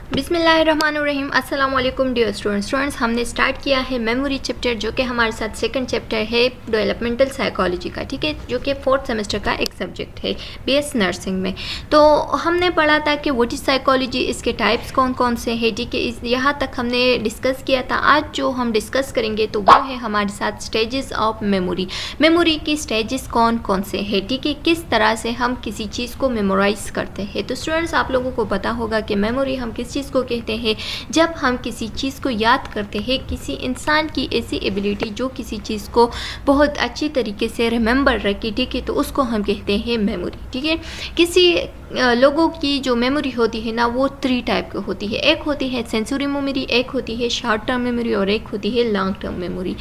बिस्मिल्लाहिर्रहमानिर्रहीम। अस्सलाम वालेकुम डियर स्टूडेंट्स। हमने स्टार्ट किया है मेमोरी चैप्टर, जो कि हमारे साथ सेकंड चैप्टर है डेवलपमेंटल साइकोलॉजी का, ठीक है, जो कि फोर्थ सेमेस्टर का एक सब्जेक्ट है बीएस नर्सिंग में। तो हमने पढ़ा था कि व्हाट इज़ साइकोलॉजी, इसके टाइप्स कौन कौन से हैं, ठीक है, यहाँ तक हमने डिस्कस किया था। आज जो हम डिस्कस करेंगे तो वो है हमारे साथ स्टेजेस ऑफ मेमोरी। मेमोरी की स्टेजेस कौन कौन से हैं, ठीक है, किस तरह से हम किसी चीज़ को मेमोराइज करते हैं। तो स्टूडेंट्स, आप लोगों को पता होगा कि मेमोरी हम किस चीज़ को कहते हैं। जब हम किसी चीज़ को याद करते हैं, किसी इंसान की ऐसी एबिलिटी जो किसी चीज़ को बहुत अच्छी तरीके से रिमेंबर रखे, ठीक है, तो उसको हम कहते हैं मेमोरी, ठीक है। किसी लोगों की जो मेमोरी होती है ना, वो 3 टाइप की होती है। एक होती है सेंसरी मेमोरी, एक होती है शॉर्ट टर्म मेमोरी और एक होती है लॉन्ग टर्म मेमोरी।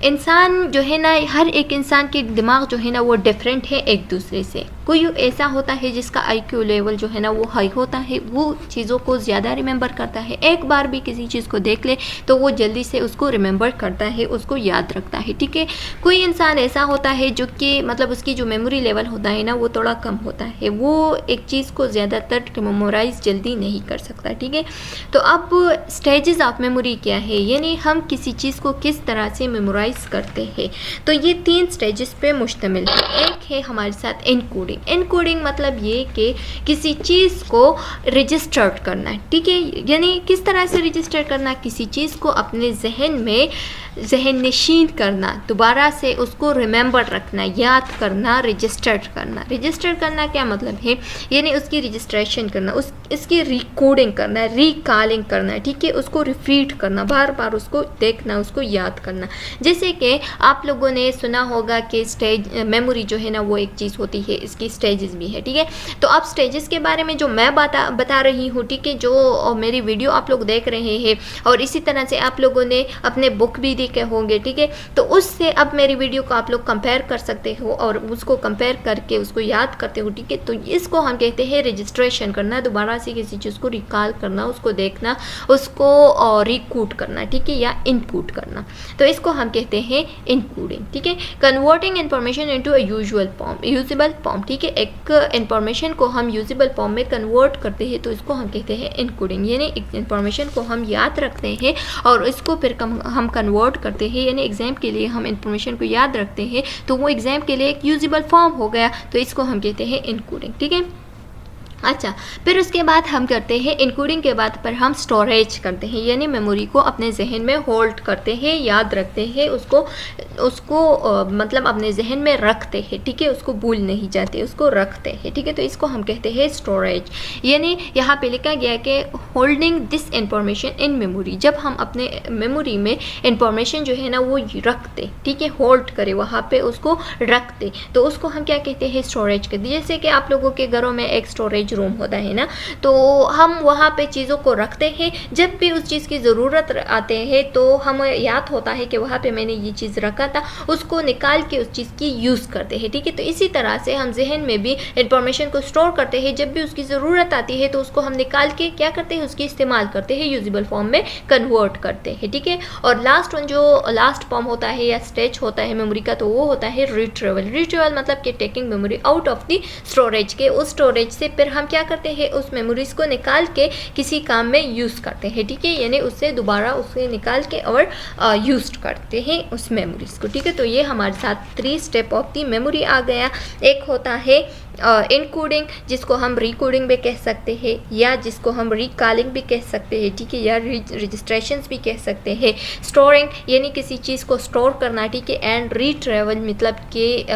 इंसान जो है ना, हर एक इंसान के दिमाग जो है ना वो डिफरेंट है एक दूसरे से। कोई ऐसा होता है जिसका आईक्यू लेवल जो है ना वो हाई होता है, वो चीज़ों को ज़्यादा रिमेंबर करता है। एक बार भी किसी चीज़ को देख ले तो वो जल्दी से उसको रिमेंबर करता है, उसको याद रखता है, ठीक है। कोई इंसान ऐसा होता है जो कि मतलब उसकी जो मेमोरी लेवल होता है ना वो थोड़ा कम होता है, वो एक चीज़ को ज़्यादातर मेमोराइज जल्दी नहीं कर सकता, ठीक है। तो अब स्टेजेस ऑफ मेमोरी क्या है, यानी हम किसी चीज़ को किस तरह से मेमोराइज करते हैं। तो ये 3 स्टेजेस पे मुश्तमिल है। एक है हमारे साथ एनकोडिंग। एनकोडिंग मतलब ये कि किसी चीज़ को रजिस्टर्ड करना, ठीक है, यानी किस तरह से रजिस्टर करना, किसी चीज़ को अपने जहन में जहन नशीन करना, दोबारा से उसको रिमेंबर रखना, याद करना, रजिस्टर करना। रजिस्टर करना क्या मतलब है, यानी उसकी रजिस्ट्रेशन करना, इसकी रिकॉर्डिंग करना, रिकॉलिंग करना, ठीक है, उसको रिपीट करना, बार बार उसको देखना, उसको याद करना। जैसे कि आप लोगों ने सुना होगा कि स्टेज मेमोरी जो है ना वो एक चीज़ होती है, इसकी स्टेजेस भी है, ठीक है। तो अब स्टेजेस के बारे में जो मैं बता रही हूँ, ठीक है, जो मेरी वीडियो आप लोग देख रहे हैं और इसी तरह से आप लोगों ने अपने बुक भी देखे होंगे, ठीक है, तो उससे अब मेरी वीडियो को आप लोग कंपेयर कर सकते हो और उसको कंपेयर करके उसको याद करते हो, ठीक है। तो इसको हम कहते हैं रजिस्ट्रेशन करना, दोबारा से किसी चीज़ को रिकॉल करना, उसको देखना, उसको रिकूट करना, ठीक है, या इनपुट करना। तो इसको हम कहते हैं इनकोडिंग, ठीक है। Converting information into a usable form, ठीक है, एक इंफॉर्मेशन को हम यूजेबल फॉर्म में कन्वर्ट करते हैं, तो इसको हम कहते हैं इनकोडिंग। यानी इंफॉर्मेशन को हम याद रखते हैं और इसको फिर हम कन्वर्ट करते हैं, यानी एग्जाम के लिए हम इंफॉर्मेशन को याद रखते हैं तो वो एग्जाम के लिए एक यूजेबल फॉर्म हो गया, तो इसको हम कहते हैं इनकोडिंग, ठीक है। अच्छा, फिर उसके बाद हम करते हैं इनकोडिंग के बाद पर हम स्टोरेज करते हैं, यानी मेमोरी को अपने जहन में होल्ड करते हैं, याद रखते हैं, उसको मतलब अपने जहन में रखते हैं, ठीक है, उसको भूल नहीं जाते, उसको रखते हैं, ठीक है। तो इसको हम कहते हैं स्टोरेज। यानी यहाँ पे लिखा गया कि holding this information in memory, जब हम अपने मेमोरी में इंफॉर्मेशन जो है ना वो रखते, ठीक है, होल्ड करे, वहाँ पे उसको रखते, तो उसको हम क्या कहते हैं, स्टोरेज कहते हैं। जैसे कि आप लोगों के घरों में एक स्टोरेज रूम होता है ना, तो हम वहाँ पे चीज़ों को रखते हैं, जब भी उस चीज़ की ज़रूरत आते हैं तो हमें याद होता है कि वहाँ पे मैंने ये चीज़ रखा था, उसको निकाल के उस चीज़ की यूज़ करते हैं, ठीक है। तो इसी तरह से हम जहन में भी इंफॉर्मेशन को स्टोर करते हैं, जब भी उसकी ज़रूरत आती है तो उसको हम निकाल के क्या करते हैं, उसकी इस्तेमाल करते हैं, यूजेबल फॉर्म में कन्वर्ट करते हैं, ठीक है। और लास्ट फॉर्म होता है या स्टेज होता है मेमोरी का, तो वो होता है रिट्रीवल। रिट्रीवल मतलब कि taking memory out of the storage, के उस स्टोरेज से फिर हम क्या करते हैं, उस मेमोरीज को निकाल के किसी काम में यूज़ करते हैं, ठीक है, यानी उससे दोबारा उसे निकाल के और यूज करते हैं उस मेमोरीज को, ठीक है। तो ये हमारे साथ 3 स्टेप ऑफ दी मेमोरी आ गया। एक होता है इनकोडिंग, जिसको हम रिकोडिंग भी कह सकते हैं, या जिसको हम रिकॉलिंग भी कह सकते हैं, ठीक है, या रजिस्ट्रेशंस भी कह सकते हैं। स्टोरिंग यानी किसी चीज़ को स्टोर करना, ठीक है, एंड रिट्रीवल मतलब कि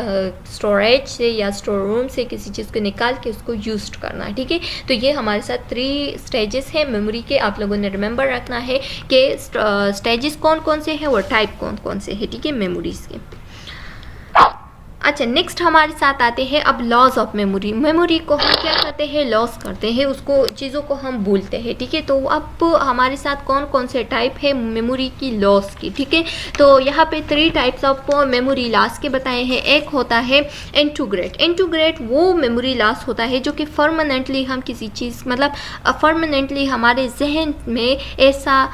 स्टोरेज से या स्टोर रूम से किसी चीज़ को निकाल के उसको यूज करना, ठीक है। तो ये हमारे साथ 3 स्टेजेस हैं मेमोरी के। आप लोगों ने रिमेंबर रखना है कि स्टेजेस कौन कौन से हैं और टाइप कौन कौन से हैं, ठीक है, मेमोरीज के। अच्छा, नेक्स्ट हमारे साथ आते हैं अब लॉस ऑफ मेमोरी। मेमोरी को हम क्या करते हैं, लॉस करते हैं, उसको चीज़ों को हम भूलते हैं, ठीक है। तो अब हमारे साथ कौन कौन से टाइप है मेमोरी की लॉस की, ठीक है। तो यहाँ पे 3 टाइप्स ऑफ मेमोरी लॉस के बताए हैं। एक होता है इंटीग्रेट। इंटीग्रेट वो मेमोरी लॉस होता है जो कि परमानेंटली हम किसी चीज़ मतलब परमानेंटली हमारे जहन में ऐसा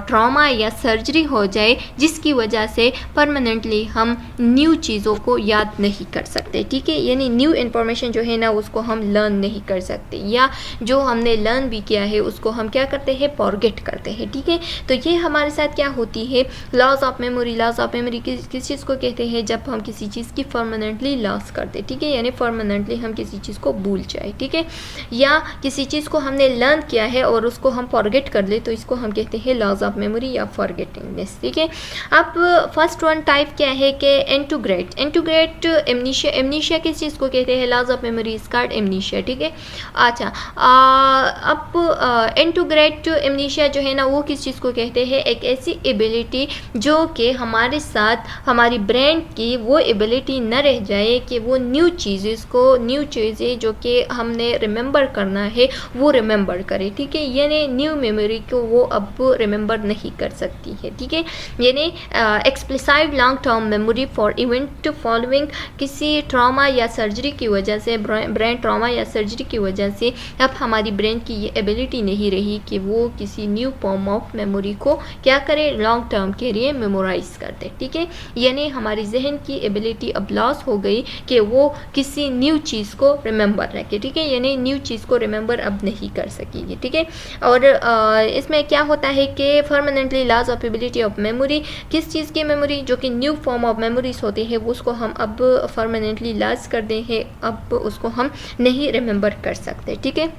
ट्रॉमा या सर्जरी हो जाए जिसकी वजह से परमानेंटली हम न्यू चीज़ों को याद नहीं कर सकते, ठीक है। यानी न्यू इन्फॉर्मेशन जो है ना उसको हम लर्न नहीं कर सकते, या जो हमने लर्न भी किया है उसको हम क्या करते हैं, फॉरगेट करते हैं, ठीक है। तो ये हमारे साथ क्या होती है, loss of memory. Loss of memory किस चीज़ को कहते हैं, जब हम किसी चीज़ की परमानेंटली लॉस करते, ठीक है, यानी परमानेंटली हम किसी चीज़ को भूल जाए, ठीक है, या किसी चीज़ को हमने लर्न किया है और उसको हम फॉरगेट कर ले, तो इसको हम कहते हैं लॉस ऑफ मेमोरी या फॉरगेटिंगनेस, ठीक है। अब फर्स्ट वन टाइप क्या है कि एंटोग्रेट। एंटोग्रेट एमनीशिया। एमनीशिया किस चीज़ को कहते हैं, loss of memory is called amnesia, ठीक है। अच्छा, अब एंटोग्रेट एमनीशिया जो है ना वो किस चीज़ को कहते हैं, एक ऐसी एबिलिटी जो कि हमारे साथ हमारी ब्रेन की वो एबिलिटी न रह जाए कि वो न्यू चीज़ें जो कि हमने रिमेंबर करना है वो रिमेंबर करे, ठीक है। यानी न्यू मेमोरी को वो अब रिमेंबर नहीं कर सकती है, ठीक है। यानी explicit long term memory for event following, किसी ट्रॉमा या सर्जरी की वजह से, ब्रेन ट्रॉमा या सर्जरी की वजह से अब हमारी ब्रेन की ये एबिलिटी नहीं रही कि वो किसी न्यू फॉर्म ऑफ मेमोरी को क्या करे, लॉन्ग टर्म के लिए मेमोराइज कर दे, ठीक है। यानी हमारी जहन की एबिलिटी अब लॉस हो गई कि वो किसी न्यू चीज़ को रिमेंबर रखे, ठीक है, यानी न्यू चीज़ को रिमेंबर अब नहीं कर सकेगी, ठीक है। और इसमें क्या होता है कि permanently loss of ability of memory, किस चीज़ की मेमोरी, जो कि न्यू फॉर्म ऑफ मेमोरीज होती है वो उसको हम अब परमानेंटली लॉस कर दें हैं, अब उसको हम नहीं रिमेंबर कर सकते, ठीक है।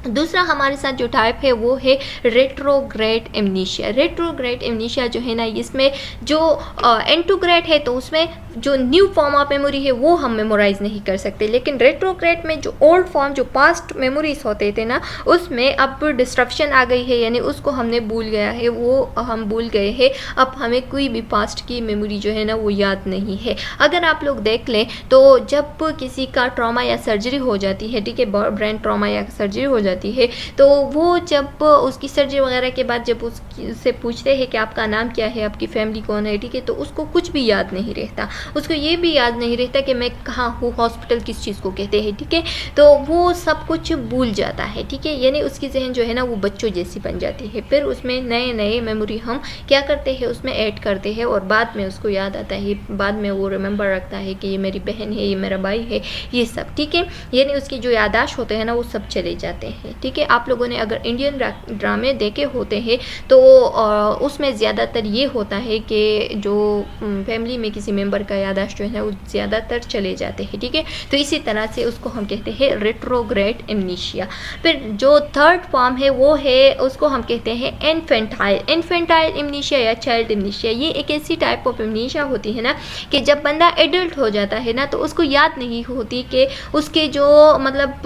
दूसरा हमारे साथ जो टाइप है वो है रेट्रोग्रेड एमनीशिया। रेट्रोग्रेड एमनीशिया जो है ना, इसमें जो एंटोग्रेड है तो उसमें जो न्यू फॉर्म ऑफ मेमोरी है वो हम मेमोराइज नहीं कर सकते, लेकिन रेट्रोग्रेड में जो ओल्ड फॉर्म, जो पास्ट मेमोरीज होते थे ना, उसमें अब डिस्ट्रप्शन आ गई है, यानी उसको हमने भूल गया है, वो हम भूल गए हैं, अब हमें कोई भी पास्ट की मेमोरी जो है ना वो याद नहीं है। अगर आप लोग देख लें तो जब किसी का ट्रॉमा या सर्जरी हो जाती है, ठीक है, ब्रेन ट्रॉमा या सर्जरी हो जाती है, तो वो जब उसकी सर्जरी वगैरह के बाद जब उससे पूछते हैं कि आपका नाम क्या है, आपकी फैमिली कौन है, ठीक है, तो उसको कुछ भी याद नहीं रहता, उसको ये भी याद नहीं रहता कि मैं कहाँ हूँ, हॉस्पिटल किस चीज़ को कहते हैं, ठीक है, तो वो सब कुछ भूल जाता है, ठीक है। यानी उसकी जहन जो है ना वो बच्चों जैसी बन जाती है, फिर उसमें नए नए मेमोरी हम क्या करते हैं, उसमें ऐड करते हैं और बाद में उसको याद आता है, बाद में वो रिमेंबर रखता है कि ये मेरी बहन है, ये मेरा भाई है, ये सब, ठीक है। यानी उसकी जो यादाश्त होते हैं ना वो सब चले जाते हैं, ठीक है। आप लोगों ने अगर इंडियन ड्रामे देखे होते हैं तो उसमें ज़्यादातर ये होता है कि जो फैमिली में किसी मेंबर का यादाश्त जो है ना वो ज़्यादातर चले जाते हैं, ठीक है। तो इसी तरह से उसको हम कहते हैं रेट्रोग्रेड एमनीशिया। फिर जो थर्ड फॉर्म है वो है, उसको हम कहते हैं इन्फेंटाइल एमनीशिया या चाइल्ड एमनीशिया। ये एक ऐसी टाइप ऑफ एमनीशिया होती है ना कि जब बंदा एडल्ट हो जाता है ना तो उसको याद नहीं होती कि उसके जो मतलब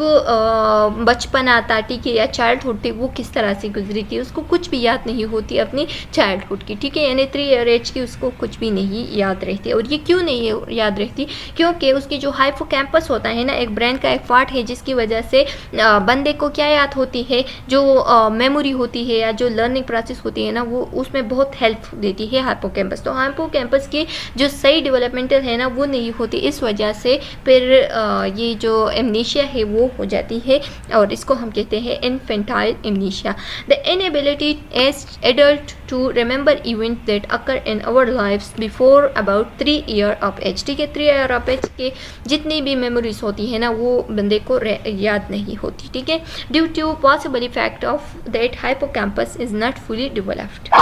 बचपन आता, ठीक है, या चाइल्डहुड थी वो किस तरह से गुजरी थी, उसको कुछ भी याद नहीं होती अपनी चाइल्डहुड की, ठीक है। यानी 3 ईयर एज की उसको कुछ भी नहीं याद रहती। और ये क्यों नहीं याद रहती, क्योंकि उसकी जो हाइपोकैम्पस होता है ना, एक ब्रेन का एक पार्ट है जिसकी वजह से बंदे को क्या याद होती है, जो मेमोरी होती है या जो लर्निंग प्रोसेस होती है ना वो उसमें बहुत हेल्प देती है हाइपोकैम्पस। तो हाइपोकैम्पस की जो सही डेवलपमेंटल है ना वो नहीं होती, इस वजह से फिर ये जो एमनीशिया है वो हो जाती है और इसको हम कहते हैं infantile amnesia. The inability as adult to remember events that occur in our lives before about 3 year of age. ठीक है, 3 year of age के जितनी भी मेमोरीज होती है ना वो बंदे को याद नहीं होती, ठीक है, due to possible effect of that hippocampus is not fully developed.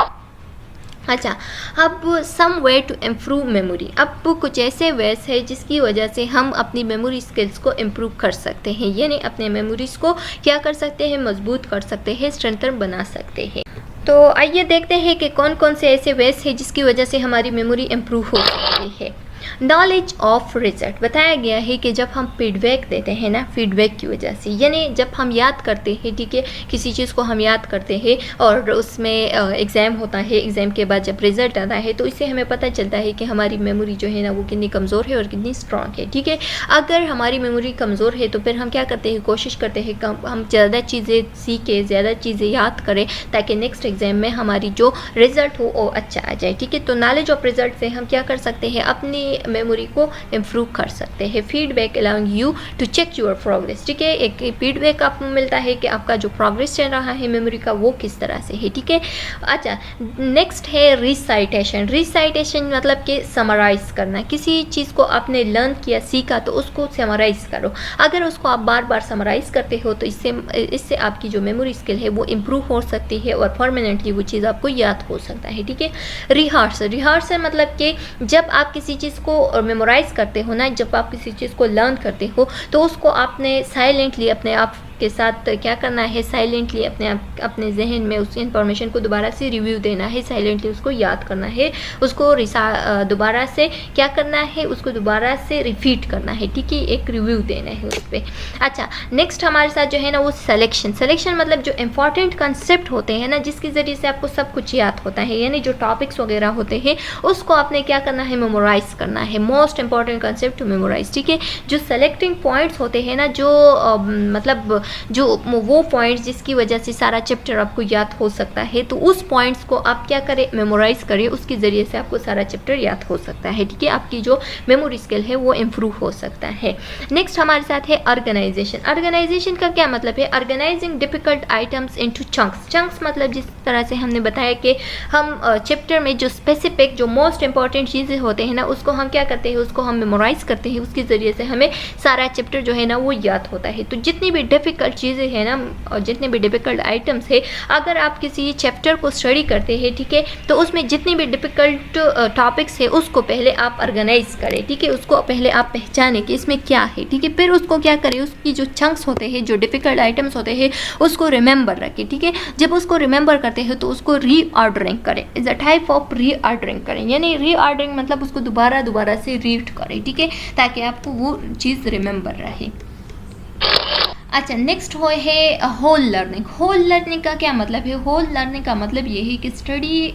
अच्छा, अब some way to improve memory. अब कुछ ऐसे वेस है जिसकी वजह से हम अपनी मेमोरी स्किल्स को इम्प्रूव कर सकते हैं, यानी अपने मेमोरीज को क्या कर सकते हैं, मजबूत कर सकते हैं, स्ट्रेंथन बना सकते हैं। तो आइए देखते हैं कि कौन कौन से ऐसे वेस है जिसकी वजह से हमारी मेमोरी इम्प्रूव हो सकती है। Knowledge of result. बताया गया है कि जब हम फीडबैक देते हैं ना, फीडबैक की वजह से, यानी जब हम याद करते हैं, ठीक है, किसी चीज़ को हम याद करते हैं और उसमें एग्ज़ाम होता है, एग्ज़ाम के बाद जब रिज़ल्ट आता है तो इससे हमें पता चलता है कि हमारी मेमोरी जो है ना वो कितनी कमज़ोर है और कितनी स्ट्रॉन्ग है, ठीक है। अगर हमारी मेमोरी कमज़ोर है तो फिर हम क्या करते हैं, कोशिश करते हैं हम ज़्यादा चीज़ें सीखें, ज़्यादा चीज़ें याद करें ताकि नेक्स्ट एग्ज़ाम में हमारी जो रिज़ल्ट हो वो अच्छा आ जाए, ठीक है। तो नॉलेज ऑफ रिज़ल्ट से हम क्या कर सकते हैं, अपनी मेमोरी को इम्प्रूव कर सकते हैं। Feedback allowing you to check your progress, ठीक है, एक फीडबैक आपको मिलता है कि आपका जो प्रोग्रेस चल रहा है मेमोरी का वो किस तरह से है, ठीक है। अच्छा, नेक्स्ट है रिसाइटेशन। रिसाइटेशन मतलब कि समराइज़ करना, किसी चीज़ को आपने लर्न किया, सीखा, तो उसको समराइज़ करो। अगर उसको आप बार बार समराइज़ करते हो तो इससे आपकी जो मेमोरी स्किल है वो इम्प्रूव हो सकती है और परमानेंटली वो चीज़ आपको याद हो सकता है, ठीक है। रिहर्सल मतलब कि जब आप किसी चीज़ को मेमोराइज़ करते हो ना, जब आप किसी चीज़ को लर्न करते हो तो उसको आपने साइलेंटली अपने आप के साथ क्या करना है, साइलेंटली अपने जहन में उस इंफॉर्मेशन को दोबारा से रिव्यू देना है, साइलेंटली उसको याद करना है, उसको दोबारा से क्या करना है, उसको दोबारा से रिपीट करना है, ठीक है, एक रिव्यू देना है उस पर। अच्छा, नेक्स्ट हमारे साथ जो है ना वो सिलेक्शन मतलब जो इंपॉर्टेंट कंसेप्ट होते हैं ना, जिसके ज़रिए से आपको सब कुछ याद होता है, यानी जो टॉपिक्स वगैरह होते हैं उसको आपने क्या करना है, मेमोराइज करना है। Most important concept to memorize, ठीक है। जो सेलेक्टिंग पॉइंट्स होते हैं ना, जो मतलब जो वो पॉइंट्स जिसकी वजह से सारा चैप्टर आपको याद हो सकता है, तो उस पॉइंट्स को आप क्या करें, मेमोराइज करें, उसके ज़रिए से आपको सारा चैप्टर याद हो सकता है, ठीक है। आपकी जो मेमोरी स्किल है वो इम्प्रूव हो सकता है। नेक्स्ट हमारे साथ है ऑर्गेनाइजेशन का क्या मतलब है, organizing difficult items into chunks मतलब जिस तरह से हमने बताया कि हम चैप्टर में जो स्पेसिफिक जो मोस्ट इंपॉर्टेंट चीज़ें होते हैं ना, उसको हम क्या करते हैं, उसको हम मेमोराइज करते हैं, उसके ज़रिए से हमें सारा चैप्टर जो है ना वो याद होता है। तो जितनी भी डिफिकल्ट चीज़ें हैं ना और जितने भी डिफ़िकल्ट आइटम्स है, अगर आप किसी चैप्टर को स्टडी करते हैं, ठीक है, तो उसमें जितनी भी डिफ़िकल्ट टॉपिक्स है उसको पहले आप ऑर्गेनाइज करें, ठीक है, उसको पहले आप पहचानें कि इसमें क्या है, ठीक है, फिर उसको क्या करें, उसकी जो चंक्स होते हैं, जो डिफ़िकल्ट आइटम्स होते हैं, उसको रिमेंबर रखें, ठीक है। जब उसको रिमेंबर करते हैं तो उसको रीऑर्डरिंग करें, is a type of reordering करें, यानी रीऑर्डरिंग मतलब उसको दोबारा से रीड करें, ठीक है, ताकि आपको वो चीज़ रिमेंबर रहे। अच्छा, नेक्स्ट है होल लर्निंग का क्या मतलब है, होल लर्निंग का मतलब ये है कि study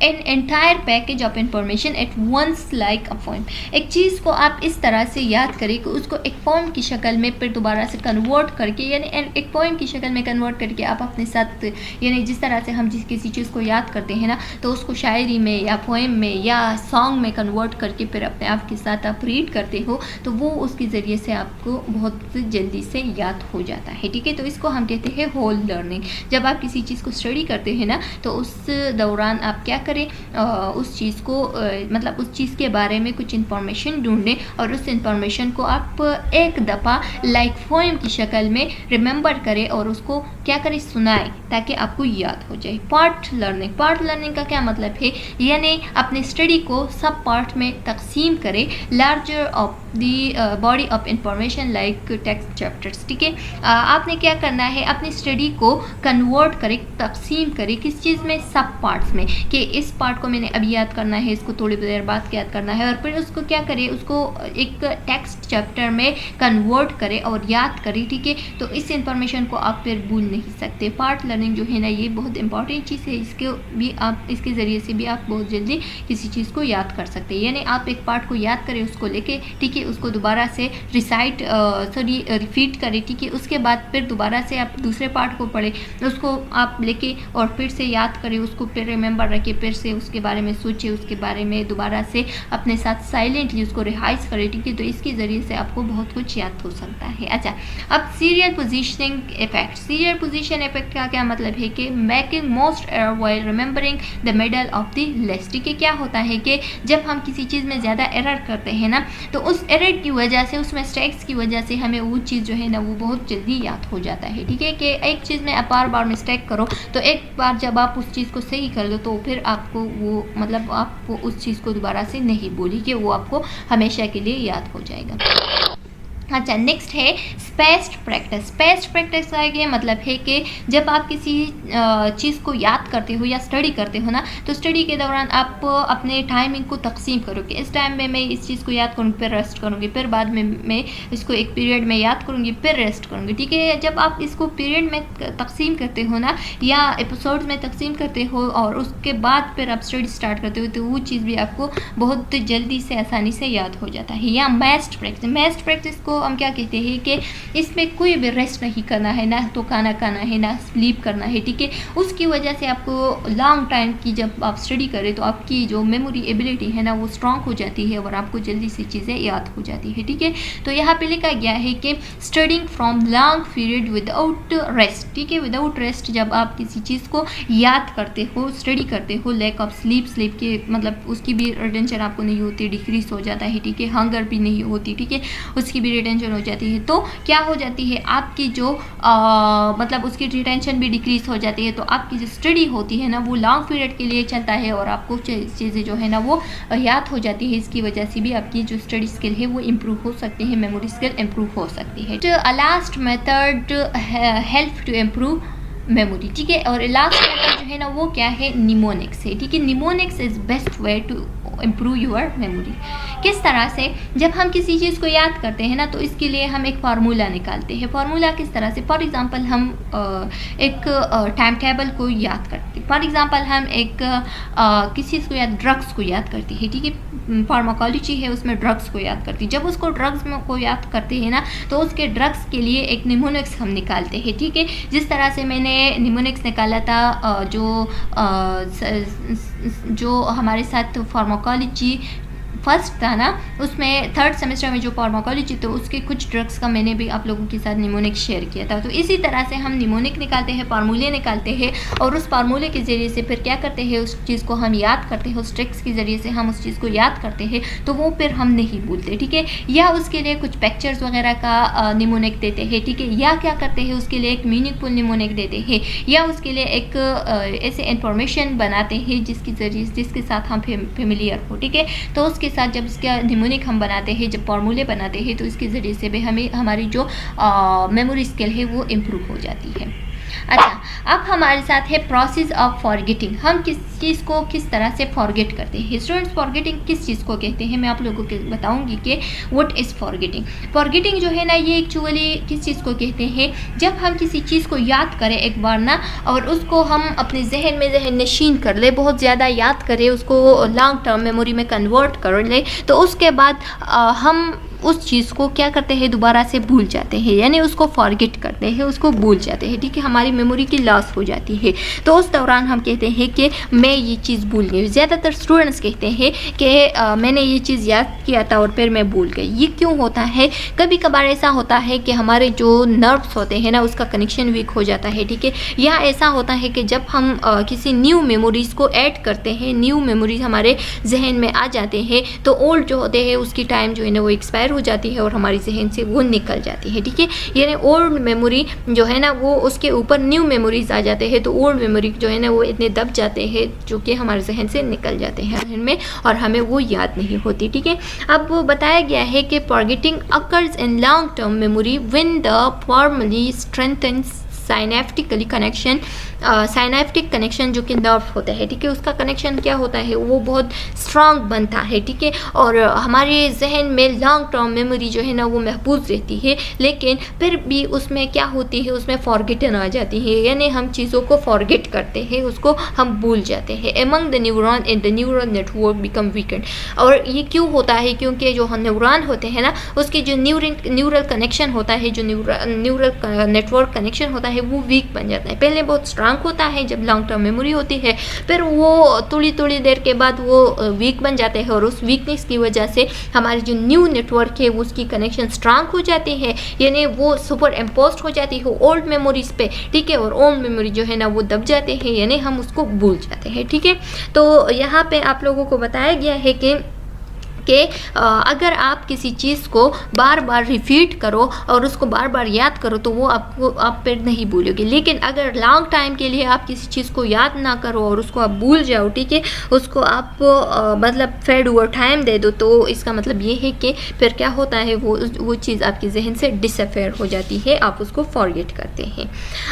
an entire package of information at once like a poem. एक चीज़ को आप इस तरह से याद करें कि उसको एक पोएम की शक्ल में फिर दोबारा से कन्वर्ट करके, यानी एक पोएम की शक्ल में कन्वर्ट करके आप अपने साथ, यानी जिस तरह से हम किसी चीज़ को याद करते हैं ना, तो उसको शायरी में या पोएम में या सॉन्ग में कन्वर्ट करके फिर अपने आप के साथ आप रीड करते हो, तो वो उसके ज़रिए से आपको बहुत जल्दी से याद हो जाता है, ठीक है। तो इसको हम कहते हैं होल लर्निंग। जब आप किसी चीज़ को स्टडी करते हैं ना, तो उस दौरान आप क्या करें, उस चीज़ को मतलब उस चीज़ के बारे में कुछ इंफॉर्मेशन ढूंढें और उस इंफॉर्मेशन को आप एक दफ़ा लाइक पोएम की शक्ल में रिमेंबर करें और उसको क्या करें, सुनाएं, ताकि आपको याद हो जाए। पार्ट लर्निंग का क्या मतलब है, यानी अपने स्टडी को सब पार्ट में तकसीम करें, larger of the body of information like text chapters, ठीक है। आपने क्या करना है, अपनी स्टडी को कन्वर्ट करें, तकसीम करें, किस चीज़ में, सब पार्ट्स में, कि इस पार्ट को मैंने अभी याद करना है, इसको थोड़ी देर बाद याद करना है, और फिर उसको क्या करें, उसको एक टेक्स्ट चैप्टर में कन्वर्ट करें और याद करें, ठीक है। तो इस इंफॉर्मेशन को आप फिर भूल नहीं सकते। पार्ट लर्निंग जो है ना, ये बहुत इंपॉर्टेंट चीज़ है, इसके ज़रिए से भी आप बहुत जल्दी किसी चीज़ को याद कर सकते हैं। यानी आप एक पार्ट को याद करें, उसको लेके, ठीक है, उसको दोबारा से रिपीट करें, ठीक है, उसके बाद फिर दोबारा से आप दूसरे पार्ट को पढ़ें, उसको आप लेके और फिर से याद करें, उसको फिर रिमेंबर रखें, फिर से उसके बारे में सोचें, उसके बारे में दोबारा से अपने साथ साइलेंटली उसको रिहाइज करें, ठीक है। तो इसके ज़रिए से आपको बहुत कुछ याद हो सकता है। अच्छा, अब सीरियल पोजीशनिंग इफेक्ट का क्या मतलब है कि making most error while remembering the middle of the list, ठीक है। क्या होता है कि जब हम किसी चीज़ में ज़्यादा एरर करते हैं ना, तो उस एरर की वजह से, उस मिस्टेक्स की वजह से हमें वो चीज़ जो है ना वो बहुत जल्दी याद हो जाता है, ठीक है। कि एक चीज़ में आप बार बार मिस्टेक करो, तो एक बार जब आप उस चीज़ को सही कर लो, तो फिर आपको वो मतलब आपको उस चीज़ को दोबारा से नहीं बोली कि वो आपको हमेशा के लिए याद हो जाएगा। अच्छा, नेक्स्ट है स्पेस्ड प्रैक्टिस का ये मतलब है कि जब आप किसी चीज़ को याद करते हो या स्टडी करते हो ना, तो स्टडी के दौरान आप अपने टाइमिंग को तकसीम करो कि इस टाइम में मैं इस चीज़ को याद करूँगी, फिर रेस्ट करूँगी, फिर बाद में मैं इसको एक पीरियड में याद करूँगी, फिर रेस्ट करूँगी, ठीक है। जब आप इसको पीरियड में तकसीम करते हो ना, या एपिसोड्स में तकसीम करते हो और उसके बाद फिर आप स्टडी स्टार्ट करते हो, तो वो चीज़ भी आपको बहुत जल्दी से आसानी से याद हो जाता है। या मैस्ड प्रैक्टिस को इसको हम क्या कहते हैं कि इसमें कोई भी रेस्ट नहीं करना है, ना तो खाना खाना है, ना स्लीप करना है, ठीक है। उसकी वजह से आपको लॉन्ग टाइम की जब आप स्टडी करें तो आपकी जो मेमोरी एबिलिटी है ना वो स्ट्रांग हो जाती है और आपको जल्दी से चीज़ें याद हो जाती है, ठीक है। तो यहाँ पे लिखा गया है कि studying from long period without rest, ठीक है। विदाउट रेस्ट जब आप किसी चीज़ को याद करते हो, स्टडी करते हो, लैक ऑफ स्लीप के मतलब उसकी भी रिटेंशन आपको नहीं होती, डिक्रीज हो जाता है, ठीक है। हंगर भी नहीं होती, ठीक है, उसकी भी रिटेंशन हो जाती है। तो क्या हो जाती है आपकी जो मतलब उसकी रिटेंशन भी डिक्रीज हो जाती है, तो आपकी जो स्टडी होती है ना वो लॉन्ग पीरियड के लिए चलता है और आपको चीज़ें जो है ना वो याद हो जाती है। इसकी वजह से भी आपकी जो स्टडी स्किल है वो इम्प्रूव हो सकती है, मेमोरी स्किल इम्प्रूव हो सकती है। Last method help to improve memory, ठीक है। और लास्ट मेथड जो है ना वो क्या है, निमोनिक्स है, ठीक है। Mnemonics is best way to improve your memory. किस तरह से, जब हम किसी चीज़ को याद करते हैं ना तो इसके लिए हम एक फार्मूला निकालते हैं। फार्मूला किस तरह से, फॉर एग्जांपल हम एक टाइम टेबल को याद करते हैं, फॉर एग्जांपल हम एक किसी चीज़ को याद, ड्रग्स को याद करते हैं, ठीक है। फार्माकोलॉजी है उसमें ड्रग्स को याद करती है। जब उसको ड्रग्स को याद करते हैं ना तो उसके ड्रग्स के लिए एक निमोनिक्स हम निकालते हैं, ठीक है। जिस तरह से मैंने निमोनिक्स निकाला था जो हमारे साथ फार्माकोलॉजी फर्स्ट था ना, उसमें थर्ड सेमेस्टर में जो फार्माकोलॉजी तो उसके कुछ ड्रग्स का मैंने भी आप लोगों के साथ निमोनिक शेयर किया था। तो इसी तरह से हम निमोनिक निकालते हैं, फार्मूले निकालते हैं और उस फार्मूले के ज़रिए से फिर क्या करते हैं, उस चीज़ को हम याद करते हैं, उस ट्रिक्स के ज़रिए से हम उस चीज़ को याद करते हैं तो वो फिर हम नहीं भूलते, ठीक है। या उसके लिए कुछ पिक्चर्स वगैरह का निमोनिक देते हैं, ठीक है। या क्या करते हैं, उसके लिए एक मीनिंगफुल निमोनिक देते हैं, या उसके लिए एक ऐसे इंफॉर्मेशन बनाते हैं जिसके साथ हम फेमिलियर हो, ठीक है। तो उसके साथ जब इसका निमोनिक हम बनाते हैं, जब फॉर्मूले बनाते हैं तो इसके ज़रिए से भी हमें हमारी जो मेमोरी स्किल है वो इम्प्रूव हो जाती है। अच्छा, अब हमारे साथ है प्रोसेस ऑफ फॉरगेटिंग। हम किस चीज़ को किस तरह से फॉरगेट करते हैं। स्टूडेंट्स, फॉरगेटिंग किस चीज़ को कहते हैं मैं आप लोगों को बताऊंगी कि व्हाट इज़ फॉरगेटिंग। फॉरगेटिंग जो है ना ये एक्चुअली किस चीज़ को कहते हैं, जब हम किसी चीज़ को याद करें एक बार ना और उसको हम अपने जहन में जहन नशीन कर ले, बहुत ज़्यादा याद करें, उसको लॉन्ग टर्म मेमोरी में कन्वर्ट कर ले, तो उसके बाद हम उस चीज़ को क्या करते हैं, दोबारा से भूल जाते हैं, यानी उसको फॉरगेट करते हैं, उसको भूल जाते हैं, ठीक है। हमारी मेमोरी की लॉस हो जाती है। तो उस दौरान हम कहते हैं कि मैं ये चीज़ भूल गई। ज़्यादातर स्टूडेंट्स कहते हैं कि मैंने ये चीज़ याद किया था और फिर मैं भूल गई। ये क्यों होता है, कभी कभार ऐसा होता है कि हमारे जो नर्व्स होते हैं ना उसका कनेक्शन वीक हो जाता है, ठीक है। या ऐसा होता है कि जब हम किसी न्यू मेमोरीज़ को ऐड करते हैं, न्यू मेमोरीज हमारे जहन में आ जाते हैं तो ओल्ड जो होते हैं उसकी टाइम जो है ना वो एक्सपायर हो जाती है और हमारी जहन से वो निकल जाती है, ठीक है। यानी ओल्ड मेमोरी जो है ना वो उसके ऊपर न्यू मेमोरीज आ जाते हैं, तो ओल्ड मेमोरी जो है ना वो इतने दब जाते हैं जो कि हमारे जहन से निकल जाते हैं जहन में और हमें वो याद नहीं होती, ठीक है। अब वो बताया गया है कि forgetting occurs in long term memory when the formerly strengthens synaptically connection, synaptic connection जो कि नर्व होता है, ठीक है, उसका कनेक्शन क्या होता है वो बहुत स्ट्रांग बनता है, ठीक है। और हमारे जहन में लॉन्ग टर्म मेमोरी जो है ना वो महफूज रहती है, लेकिन फिर भी उसमें क्या होती है, उसमें फॉरगेटन आ जाती है, यानी हम चीज़ों को फॉरगेट करते हैं, उसको हम भूल जाते हैं। Among the neuron in the neural network become weekend. और ये क्यों होता है, क्योंकि जो न्यूरॉन होते हैं ना उसके जो न्यूरल कनेक्शन होता है, जो न्यूरल नेटवर्क कनेक्शन होता है वो वीक बन जाता है। पहले बहुत स्ट्रांग होता है जब लॉन्ग टर्म मेमोरी होती है, फिर वो थोड़ी देर के बाद वो वीक बन जाते हैं और उस वीकनेस की वजह से हमारी जो न्यू नेटवर्क है उसकी कनेक्शन स्ट्रांग हो जाती है, यानी वो सुपर इम्पोज्ड हो जाती है ओल्ड मेमोरीज पे, ठीक है। और ओल्ड मेमोरी जो है ना वो दब जाते हैं, यानी हम उसको भूल जाते हैं, ठीक है। तो यहाँ पे आप लोगों को बताया गया है कि अगर आप किसी चीज़ को बार बार रिपीट करो और उसको बार बार याद करो तो वो आप फिर नहीं भूलोगे। लेकिन अगर लॉन्ग टाइम के लिए आप किसी चीज़ को याद ना करो और उसको आप भूल जाओ, ठीक है, उसको आप मतलब फेड ओवर टाइम दे दो, तो इसका मतलब ये है कि फिर क्या होता है वो चीज़ आपके जहन से डिसअपेयर हो जाती है, आप उसको फॉरगेट करते हैं।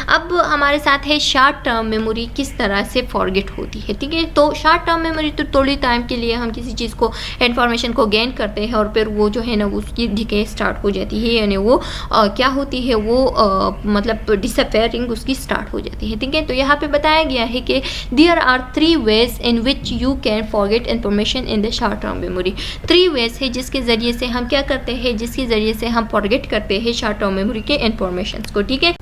अब हमारे साथ है शॉर्ट टर्म मेमोरी किस तरह से फॉरगेट होती है, ठीक है। तो शॉर्ट टर्म मेमोरी तो थोड़ी टाइम के लिए हम किसी चीज़ को इन्फॉर्मेशन इन्फॉर्मेशन को गेन करते हैं और फिर वो जो है ना उसकी डिके स्टार्ट हो जाती है, यानी वो क्या होती है, वो मतलब डिसअपेयरिंग उसकी स्टार्ट हो जाती है। ठीक है, तो यहाँ पे बताया गया है कि there are 3 ways in which you can forget information in the short term memory. 3 ways है जिसके ज़रिए से हम क्या करते हैं, जिसके ज़रिए से हम फॉरगेट करते हैं शॉर्ट टर्म मेमोरी के इन्फॉर्मेशन को। ठीक है,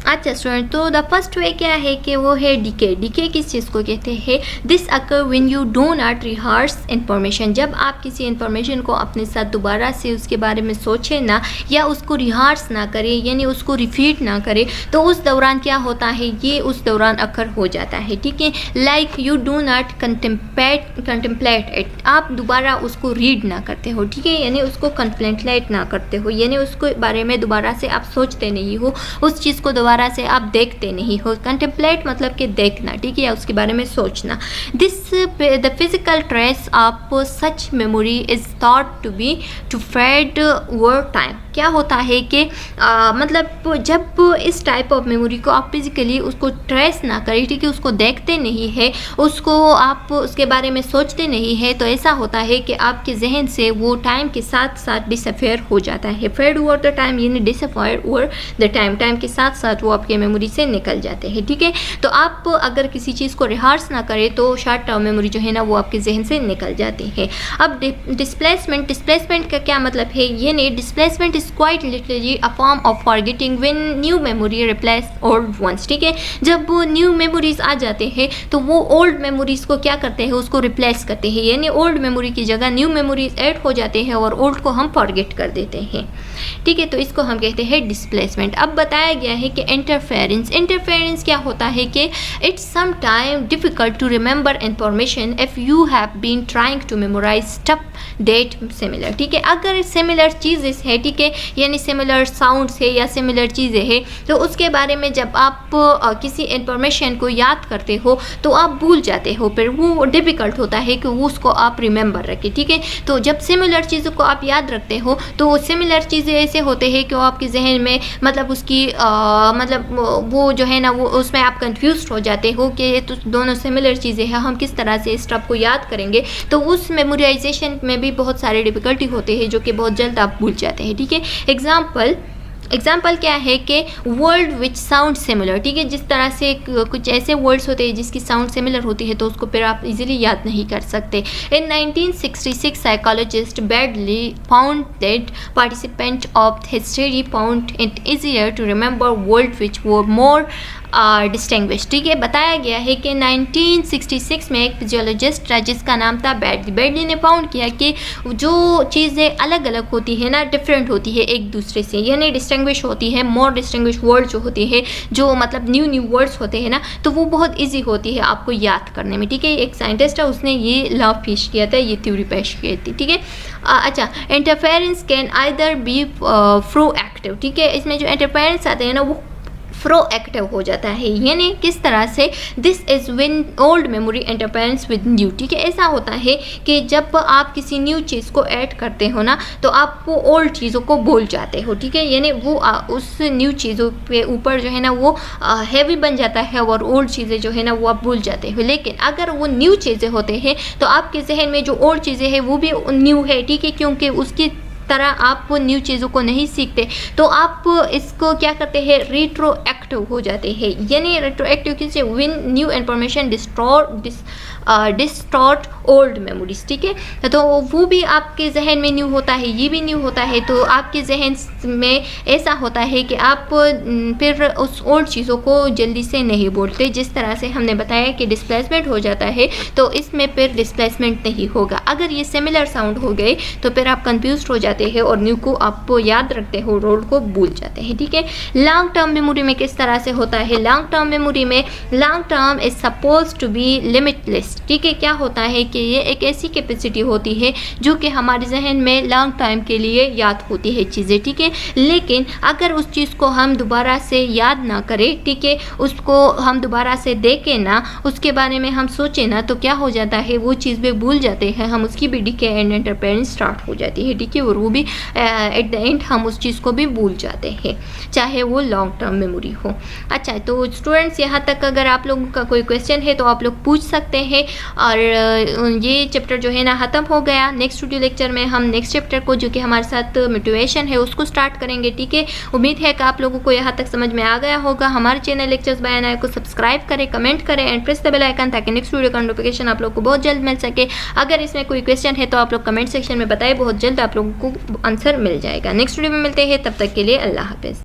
अच्छा स्टूडेंट, तो द फर्स्ट वे क्या है कि वो है डीके। डीके किस चीज़ को कहते हैं? This occur when you do not rehearse information. जब आप किसी इन्फॉर्मेशन को अपने साथ दोबारा से उसके बारे में सोचें ना, या उसको रिहार्स ना करें, यानी उसको रिपीट ना करें, तो उस दौरान क्या होता है, ये उस दौरान अकर हो जाता है। ठीक है, like you do not contemplate it. आप दोबारा उसको रीड ना करते हो। ठीक है, यानी उसको कंटेम्पलेट ना करते हो, यानी उसको बारे में दोबारा से आप सोचते नहीं हो, उस चीज़ को दोबारा से आप देखते नहीं हो। कंटेम्पलेट मतलब कि देखना, ठीक है, या उसके बारे में सोचना। The physical trace of such memory is thought to be to fade over time. क्या होता है कि मतलब जब इस टाइप ऑफ मेमोरी को आप फिजिकली उसको ट्रेस ना करें, ठीक है, उसको देखते नहीं है, उसको आप उसके बारे में सोचते नहीं है, तो ऐसा होता है कि आपके जहन से वो टाइम के साथ साथ डिसअपेयर हो जाता है। फेड ओवर द टाइम यानी disappear over the time, time के साथ साथ वो आपके मेमोरी से निकल जाते हैं। ठीक है, तो आप अगर किसी चीज़ को रिहार्स ना करें तो शॉर्ट टर्म मेमोरी जो है ना वो आपके जहन से निकल जाती है। अब डिस्प्लेसमेंट का क्या मतलब है? ये नहीं, displacement is quite literally a form of forgetting when new memory replace old ones. ठीक है, जब न्यू मेमोरीज आ जाते हैं तो वो ओल्ड मेमोरीज को क्या करते हैं, उसको रिप्लेस करते हैं, यानी ओल्ड मेमोरी की जगह न्यू मेमोरीज ऐड हो जाते हैं और ओल्ड को हम फॉरगेट कर देते हैं। ठीक है, तो इसको हम कहते हैं डिस्प्लेसमेंट। अब बताया गया है कि इंटरफेरेंस क्या होता है कि it's some time difficult to remember information if you have been trying to memorize stuff that similar. ठीक है, अगर सिमिलर चीज़ें है, ठीक है, यानी सिमिलर साउंड्स है या सिमिलर चीज़ें हैं, तो उसके बारे में जब आप किसी इंफॉर्मेशन को याद करते हो तो आप भूल जाते हो, फिर वो डिफ़िकल्ट होता है कि वो उसको आप रिमेंबर रखें। ठीक है, तो जब सिमिलर चीज़ों को आप याद रखते हो तो सिमिलर चीज़ें ऐसे होते हैं कि वो आपके जहन में मतलब उसकी मतलब वो जो है ना वो उसमें आप कंफ्यूज हो जाते हो कि ये तो दोनों सिमिलर चीज़ें हैं, हम किस तरह से इस स्टफ को याद करेंगे। तो उस मेमोराइजेशन में भी बहुत सारे डिफ़िकल्टी होते हैं जो कि बहुत जल्द आप भूल जाते हैं। ठीक है, एग्जाम्पल क्या है कि वर्ड विच साउंड सिमिलर। ठीक है, जिस तरह से कुछ ऐसे वर्ड्स होते हैं जिसकी साउंड सिमिलर होती है तो उसको फिर आप इजीली याद नहीं कर सकते। In 1966 psychologist Baddeley found that participant of history found it easier to remember word which were more distinguish. ठीक है, बताया गया है कि 1966 में एक फिजियोलॉजिस्ट जिसका नाम था बेडली ने फाउंड किया कि जो चीज़ें अलग अलग होती है ना, डिफरेंट होती है एक दूसरे से, यानी डिस्टिंग्विश होती है, मोर डिस्टिंग्विश वर्ड जो होती है, जो मतलब न्यू वर्ड्स होते हैं ना, तो वो बहुत ईजी होती है आपको याद करने में। ठीक है, एक साइंटिस्ट है, उसने ये लॉ पेश किया था, ये थ्योरी पेश की थी। ठीक है, अच्छा, interference can either be proactive. ठीक है, इसमें जो इंटरफेरेंस आते हैं ना वो प्रोएक्टिव हो जाता है, यानी किस तरह से? This is when old memory interference with new. ठीक है, ऐसा होता है कि जब आप किसी न्यू चीज़ को ऐड करते हो ना तो आप वो ओल्ड चीज़ों को भूल जाते हो। ठीक है, यानी वो उस न्यू चीज़ों पे ऊपर जो है ना वो हैवी बन जाता है और ओल्ड चीज़ें जो है ना वो आप भूल जाते हो। लेकिन अगर वो न्यू चीज़ें होते हैं तो आपके जहन में जो ओल्ड चीज़ें हैं वो भी न्यू है। ठीक है, क्योंकि उसकी तरह आप न्यू चीज़ों को नहीं सीखते तो आप इसको क्या करते हैं, रिट्रोएक्टिव हो जाते हैं। यानी रिट्रोएक्टिव किसे? When new information distort old memories. ठीक है, तो वो भी आपके जहन में न्यू होता है, ये भी न्यू होता है, तो आपके जहन में ऐसा होता है कि आप फिर उस ओल्ड चीज़ों को जल्दी से नहीं बोलते। जिस तरह से हमने बताया कि डिस्प्लेसमेंट हो जाता है तो इसमें फिर डिस्प्लेसमेंट नहीं होगा। अगर ये सिमिलर साउंड हो गए तो फिर आप कंफ्यूज हो जाते हैं और न्यू को आप याद रखते हो, ओल्ड को भूल जाते हैं। ठीक है, लॉन्ग टर्म मेमोरी में किस तरह से होता है? लॉन्ग टर्म मेमोरी में long term is suppose to be limitless. ठीक है, क्या होता है कि ये एक ऐसी कैपेसिटी होती है जो कि हमारे जहन में लॉन्ग टाइम के लिए याद होती है चीज़ें। ठीक है, लेकिन अगर उस चीज़ को हम दोबारा से याद ना करें, ठीक है, उसको हम दोबारा से देखें ना, उसके बारे में हम सोचें ना, तो क्या हो जाता है वो चीज़ भी भूल जाते हैं हम, उसकी भी डीके एंड इंटरफेरेंस स्टार्ट हो जाती है। ठीक है, और वो वो भी एट द एंड हम उस चीज़ को भी भूल जाते हैं, चाहे वो लॉन्ग टर्म मेमोरी हो। अच्छा, तो स्टूडेंट्स यहाँ तक अगर आप लोगों का कोई क्वेश्चन है तो आप लोग पूछ सकते हैं। और ये चैप्टर जो है ना ख़त्म हो गया। नेक्स्ट वीडियो लेक्चर में हम नेक्स्ट चैप्टर को, जो कि हमारे साथ मोटिवेशन है, उसको स्टार्ट करेंगे। ठीक है, उम्मीद है कि आप लोगों को यहाँ तक समझ में आ गया होगा। हमारे चैनल लेक्चर्स बाय अनाया को सब्सक्राइब करें, कमेंट करें and press the bell icon, ताकि नेक्स्ट वीडियो का नोटिफिकेशन आप लोग को बहुत जल्द मिल सके। अगर इसमें कोई क्वेश्चन है तो आप लोग कमेंट सेक्शन में बताएं, बहुत जल्द आप लोगों को आंसर मिल जाएगा। नेक्स्ट वीडियो में मिलते हैं, तब तक के लिए अल्लाह हाफिज़।